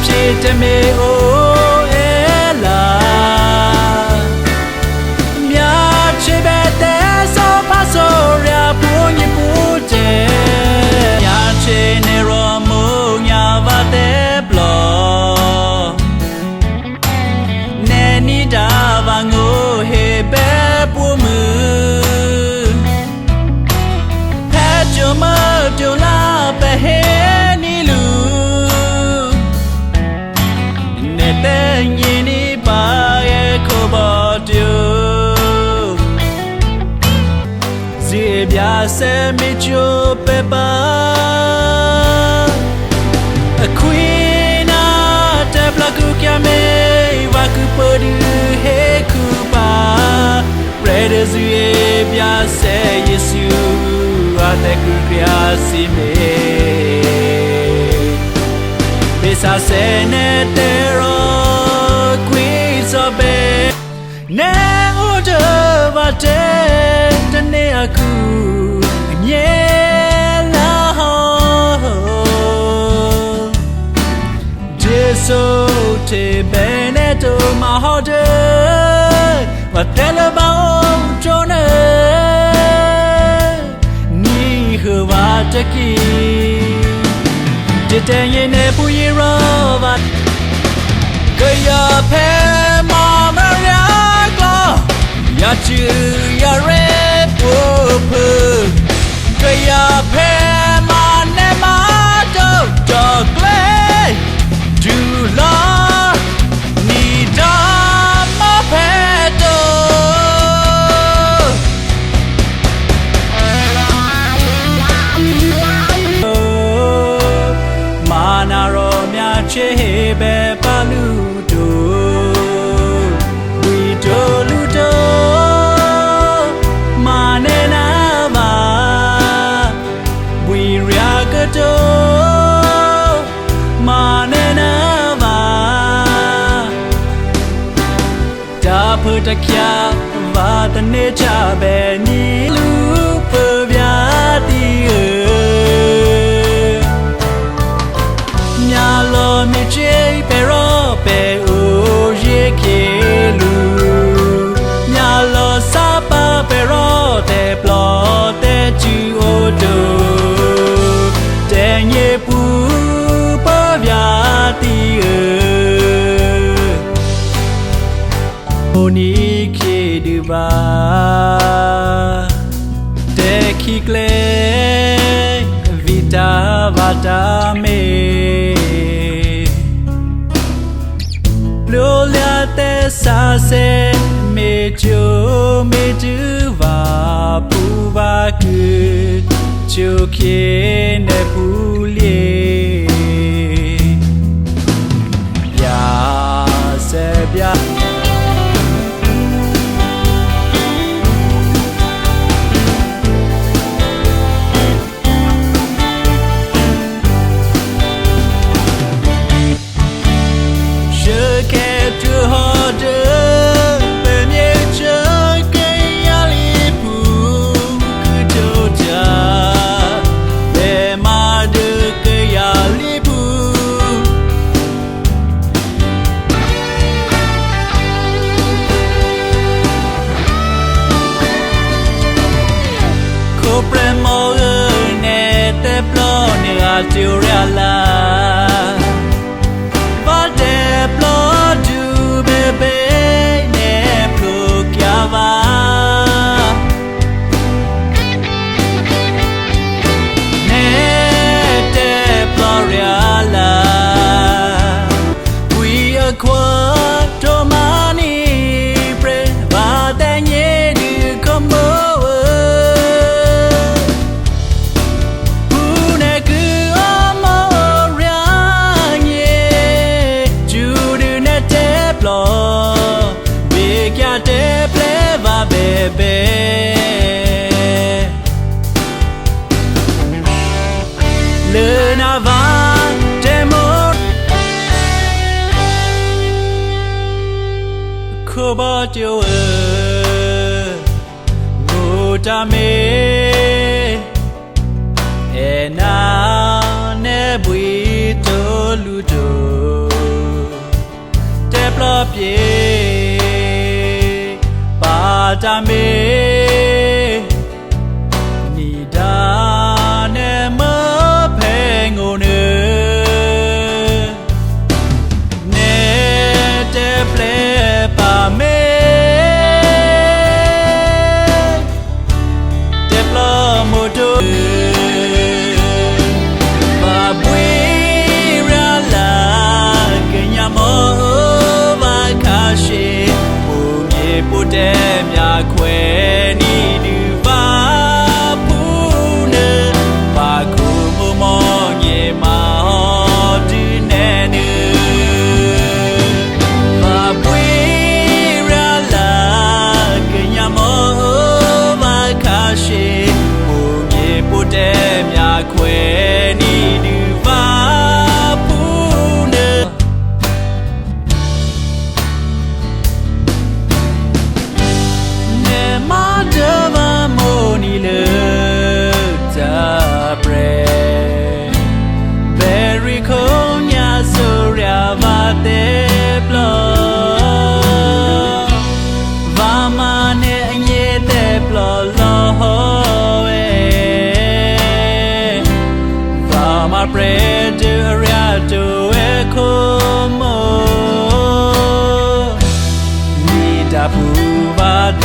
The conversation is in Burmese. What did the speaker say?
ဖြစ်တမေအိုအေလာမြာချေပဲတဲ့ဆိုပါဆိုရပူညပူတဲ့ညာချေနေရောမုံညာပါတဲ့ဘလောနေနီတာဘာငိုဟေပဲပူမူဖဲကြမပြလာပဲဟေနီလူနေတဲ့ညင်နီပါရဲ့ကိုဘောတူဇေပြဆဲမီချိုပေပါအခွေနာတက်ဘလကူကမေဝါကူပိုဒီဟေကူပါရဲဒဇူရဲ့ပြဆဲယေစုအသက်ကူကရာစီမေဘေစာဆဲနေတဲ့ရောကွီစောဘေနေဦးတော့ဗတဲ့တနေ့အခုအမြဲလာဟောဂျေဆုတေဘေနေတော့မဟောတဲ့ဗတဲ့လဘောင်းကျိုးနေနီဟောဗတကီတဲ့ရင်နေပူရီရောဗတ်ကရဖဲမာမရကောရချူရရဲပူပူကရဖဲမာနေမာတော့တော့ကလေးဒူလာနီဒါမဖဲတော့မာနာရောမြချေပဲပါလူတို့ဝီတို့လူတို့မာနေနာပါဝီရာကတို့မာနေနာပါဒါဖတ်တကြဘာတနေချပဲနီလူပပြတီညာလောမြချေပေရောပေအိုရေကေလူညာလောစာပါပေရောတေပလောတေချူအိုတိုတေညေပူပပြတီအိုနီခေဒူဘာတေခိကလေဗီတာဘာတာမေလိုလာတဲ့စာစဲမေချိုမေတူပါပူပါကူချိုခေနေပူလေပြစဲပြတူရလာဘာတေပလောဒူဘေဘေနေပလိုကြပါနေတဲ့ပလောရလာဝီအခွာတိုမာနီပရဘာတေညေဒီကမောYo ta me e na ne bui to lu to ပြေပါတမေနေတာနဲ့မဖဲငုံနေတဲ့ပလဲပါမေတဲ့ပလမိုတိုပါပွေရလာကညာမောဘာခါရှိဘူမြေပုတဲ့မြခွဲနီဒီပါပူနေပါခုမမောငေမာဒီနေနေပါပွေရလာကညာမောဘာခါရှိဘူမြေပုတဲ့မြခွဲ